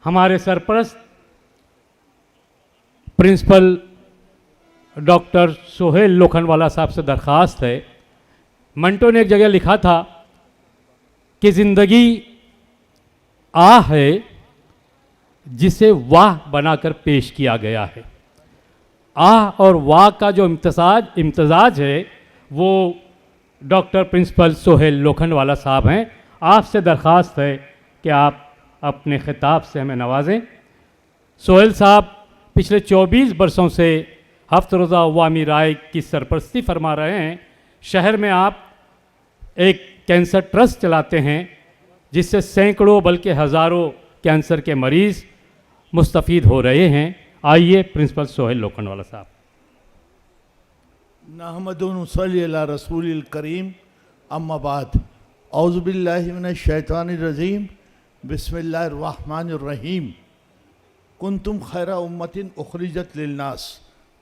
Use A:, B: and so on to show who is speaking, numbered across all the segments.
A: हमारे सरपरस्त principal doctor Sohail Lokhandwala साहब से दरख्वास्त है। मंटो ने एक जगह लिखा था कि ज़िंदगी आ है जिसे वाह बनाकर पेश किया गया है। आह और वाह का जो इम्तजाज है वो डॉक्टर प्रिंसिपल सोहेल लोखंडवाला साहब हैं। आपसे दरख्वास्त है कि आप अपने खिताब से हमें नवाजें। सोहेल साहब पिछले 24 बरसों से हफ्त रोज़ा अवामी राय की सरपरस्ती फरमा रहे हैं। शहर में आप एक कैंसर ट्रस्ट चलाते हैं जिससे सैकड़ों बल्कि हज़ारों कैंसर के मरीज़ मुस्तफ़ीद हो रहे हैं। आइए प्रिंसिपल सोहेल लोखंडवाला साहब।
B: नहमदुन सल्ली अला रसूलिल करीम अम्मा बाद औज़ु बिल्लाहि मिनश शैतानिर रजीम बिस्मिल्लाहिर रहमानिर रहीम कुंतुम खैरा उम्मतिन उखरिजत लिन्नास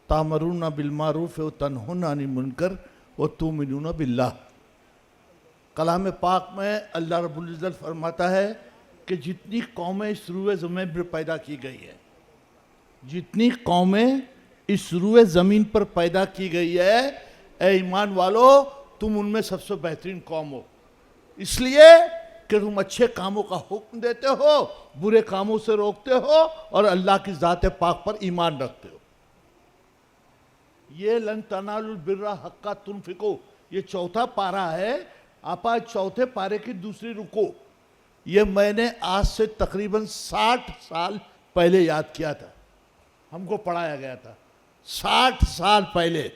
B: तामरूना बिल मारूफ व तनहुना अनिल मुनकर व तुमिनूना बिल्लाह। कलाम पाक में अल्लाह रब्बुल इज़्ज़त फरमाता है कि जितनी कौमें इस रूए ज़मीन पर पैदा की गई है, जितनी कौमें इस रूए ज़मीन पर पैदा की गई है, ए ईमान वालो तुम उनमें सबसे बेहतरीन कौम हो, इसलिए कि तुम अच्छे कामों का हुक्म देते हो, बुरे कामों से रोकते हो और अल्लाह की ज़ात पाक पर ईमान रखते हो। ये लन तनालुल बिर्रा हक्का तुनफिको, ये चौथा पारा है। आप आज चौथे पारे की दूसरी रुको। ये मैंने आज से तकरीबन 60 साल पहले याद किया था, हमको पढ़ाया गया था 60 साल पहले।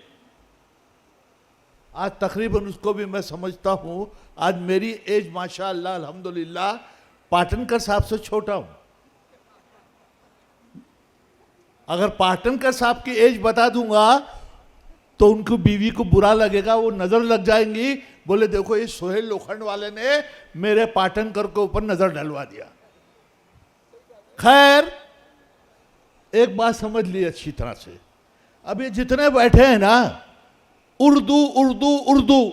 B: आज तकरीबन उसको भी मैं समझता हूँ। आज मेरी एज माशाअल्लाह अल्हम्दुलिल्लाह पाटनकर साहब से छोटा हूँ। अगर पाटनकर साहब की एज बता दूंगा तो उनको बीवी को बुरा लगेगा, वो नज़र लग जाएंगी, बोले देखो ये सोहेल लोखंडवाले ने मेरे पाटनकर के ऊपर नज़र डलवा दिया। खैर एक बात समझ ली अच्छी तरह से, अब ये जितने बैठे हैं ना उर्दू उर्दू उर्दू,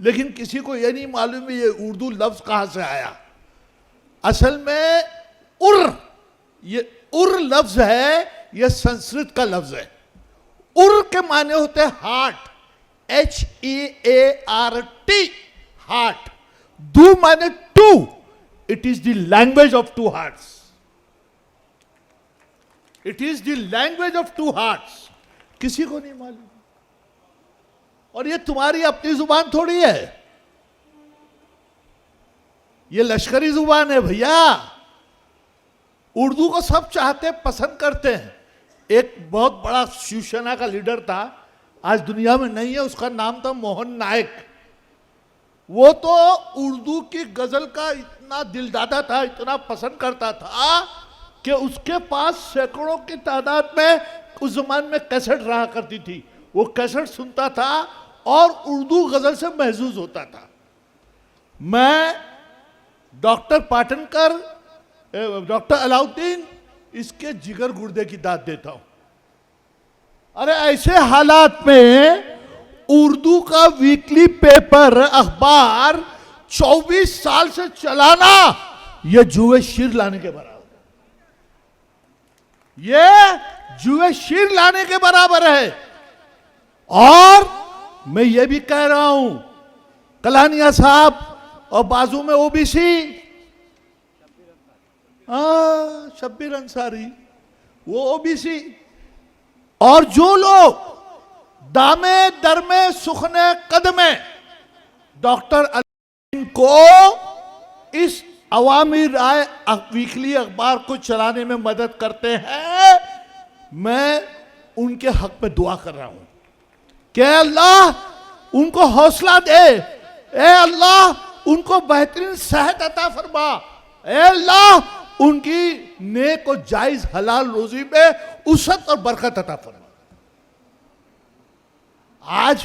B: लेकिन किसी को ये नहीं मालूम ये उर्दू लफ्ज़ कहाँ से आया। असल में ये उर लफ्ज़ है, ये संस्कृत का लफ्ज़ है। उर के माने होते हैं हार्ट, HEART हार्ट। दू माने two, it is the language of two hearts, it is the language of two hearts. किसी को नहीं मालूम। और ये तुम्हारी अपनी जुबान थोड़ी है, ये लश्करी जुबान है भैया। उर्दू को सब चाहते पसंद करते हैं। एक बहुत बड़ा शिवसेना का लीडर था, आज दुनिया में नहीं है, उसका नाम था मोहन नायक। वो तो उर्दू की गजल का इतना दिलदादा था, इतना पसंद करता था कि उसके पास सैकड़ों की तादाद में उस जमाने में कैसेट रहा करती थी। वो कैसेट सुनता था और उर्दू गजल से महजूज होता था। मैं डॉक्टर पाटनकर, डॉक्टर अलाउद्दीन, इसके जिगर गुर्दे की दाद देता हूं। अरे ऐसे हालात में उर्दू का वीकली पेपर अखबार 24 साल से चलाना यह जुए शीर लाने के बराबर, ये जुए शीर लाने के बराबर है। और मैं ये भी कह रहा हूं, कलानिया साहब और बाजू में ओबीसी, शब्बीर अंसारी, वो ओबीसी, और जो लोग दामे दरमे सुखने कदमे डॉक्टर अलीम को इस अवामी राय वीकली अखबार को चलाने में मदद करते हैं, मैं उनके हक में दुआ कर रहा हूं कि अल्लाह उनको हौसला दे, ए अल्लाह उनको बेहतरीन सेहत अता फरमा, ए अल्लाह उनकी नेक और जायज हलाल रोजी में उसत और बरकत अता फरमा। आज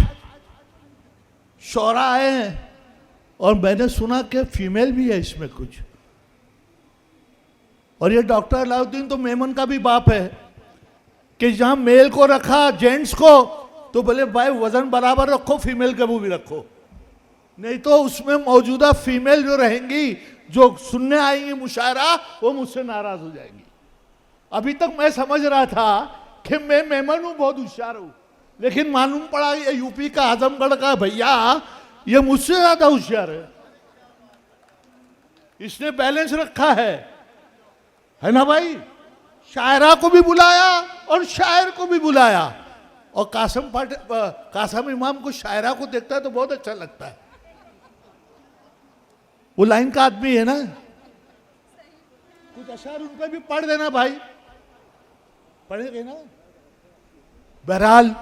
B: शौरा आए हैं और मैंने सुना कि फीमेल भी है इसमें कुछ, और ये डॉक्टर अलाउद्दीन तो मेमन का भी बाप है कि जहां मेल को रखा जेंट्स को तो बोले भाई वजन बराबर रखो, फीमेल का वो भी रखो, नहीं तो उसमें मौजूदा फीमेल जो रहेंगी जो सुनने आएंगी मुशायरा वो मुझसे नाराज हो जाएंगी। अभी तक मैं समझ रहा था कि मैं मेमन हूं, बहुत होशियार हूं, लेकिन मालूम पड़ा ये यूपी का आजमगढ़ का भैया ये मुझसे ज्यादा होशियार है। इसने बैलेंस रखा है ना भाई। शायरा को भी बुलाया और शायर को भी बुलाया। और कासम इमाम को शायरा को देखता है तो बहुत अच्छा लगता है। वो लाइन का आदमी है ना, कुछ अशार उनका भी पढ़ देना भाई, पढ़ेंगे ना। बहरहाल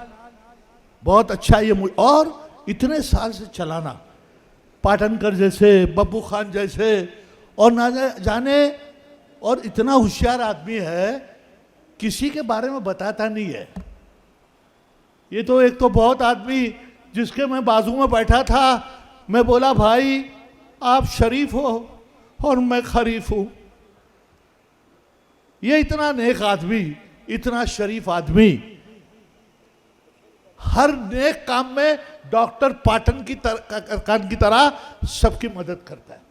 B: बहुत अच्छा ये और इतने साल से चलाना, पाटनकर जैसे, बब्बू खान जैसे, और ना जाने, और इतना होशियार आदमी है, किसी के बारे में बताता नहीं है। ये तो एक तो बहुत आदमी जिसके मैं बाजू में बैठा था, मैं बोला भाई आप शरीफ हो और मैं खरीफ हूं। ये इतना नेक आदमी, इतना शरीफ आदमी, हर नेक काम में डॉक्टर पाटन की तरह सबकी मदद करता है।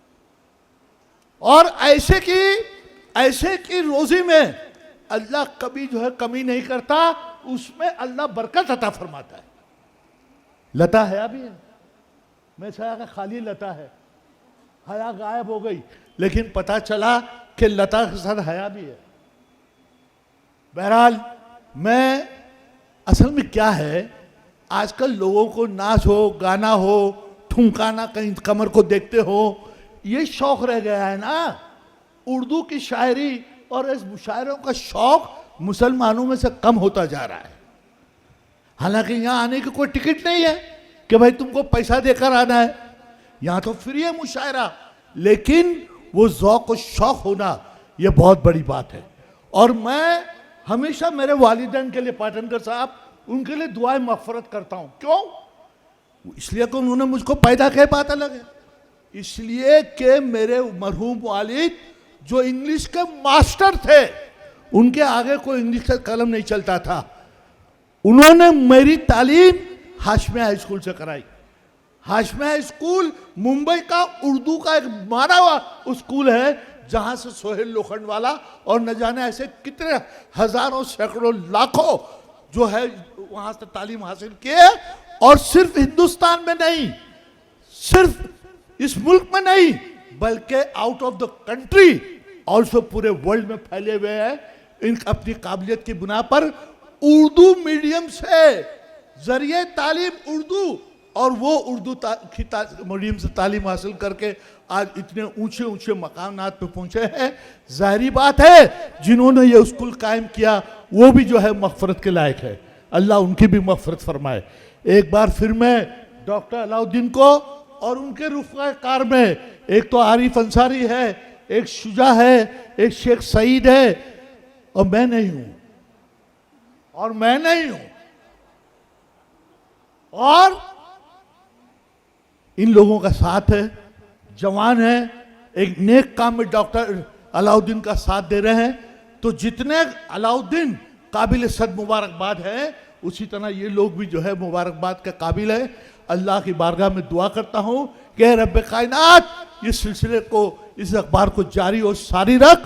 B: और ऐसे की रोजी में अल्लाह कभी जो है कमी नहीं करता, उसमें अल्लाह बरकत अता फरमाता है। लता हया भी है, मैं समझा खाली लता है, हया गायब हो गई, लेकिन पता चला कि लता के साथ हया भी है। बहरहाल मैं असल में क्या है, आजकल लोगों को नाच हो, गाना हो, ठुमकाना, कहीं कमर को देखते हो, ये शौक रह गया है ना। उर्दू की शायरी और इस मुशायरों का शौक मुसलमानों में से कम होता जा रहा है। हालांकि यहाँ आने की कोई टिकट नहीं है कि भाई तुमको पैसा देकर आना है, यहाँ तो फ्री है मुशायरा, लेकिन वो ज़ौक़ और शौक होना ये बहुत बड़ी बात है। और मैं हमेशा मेरे वालिदैन के लिए, पाटनकर साहब, उनके लिए दुआएं मग़फ़िरत करता हूँ। क्यों? इसलिए कि उन्होंने मुझको पैदा किया, बात अलग है, इसलिए कि मेरे मरहूम वालिद जो इंग्लिश के मास्टर थे, उनके आगे कोई इंग्लिश का कलम नहीं चलता था। उन्होंने मेरी तालीम हाशमिया हाई स्कूल से कराई। हाशमिया हाई स्कूल मुंबई का उर्दू का एक माना हुआ स्कूल है, जहां से सोहेल लोखंडवाला और न जाने ऐसे कितने हजारों, सैकड़ों, लाखों जो है वहां से तालीम हासिल किए। और सिर्फ हिंदुस्तान में नहीं, सिर्फ इस मुल्क में नहीं, बल्कि out of the country also पूरे वर्ल्ड में फैले हुए हैं। इन अपनी काबिलियत की बुना पर उर्दू मीडियम से जरिए तालीम उर्दू, और वो उर्दू मीडियम से तालीम हासिल करके आज इतने ऊंचे ऊंचे मकामात पे पहुंचे हैं। जाहिर बात है जिन्होंने ये स्कूल कायम किया वो भी जो है मग़फ़िरत के लायक है। अल्लाह उनकी भी मग़फ़िरत फरमाए। एक बार फिर मैं डॉक्टर अलाउद्दीन को और उनके रुफ़क़ा-ए-कार में एक तो आरिफ अंसारी है, एक शुजा है, एक शेख सईद है, और मैं नहीं हूं, और इन लोगों का साथ है, जवान है, एक नेक काम में डॉक्टर अलाउद्दीन का साथ दे रहे हैं। तो जितने अलाउद्दीन काबिल सद मुबारकबाद है, उसी तरह ये लोग भी जो है मुबारकबाद का काबिल है। अल्लाह की बारगाह में दुआ करता हूँ कि रब्बे कायनात इस सिलसिले को, इस अखबार को जारी और सारी रख,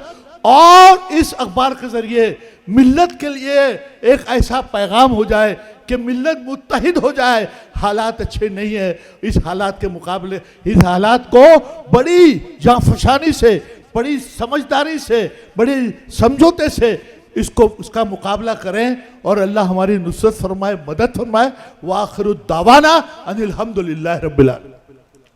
B: और इस अखबार के जरिए मिल्लत के लिए एक ऐसा पैगाम हो जाए कि मिल्लत मुत्तहिद हो जाए। हालात अच्छे नहीं है, इस हालात के मुकाबले, इस हालात को बड़ी जांफशानी से, बड़ी समझदारी से, बड़ी समझौते से उसका मुकाबला करें, और अल्लाह हमारी नुसरत फरमाए, मदद फरमाए। व आखिरु दावाना अनिल हम्दुलिल्लाहि रब्बिल आलमीन।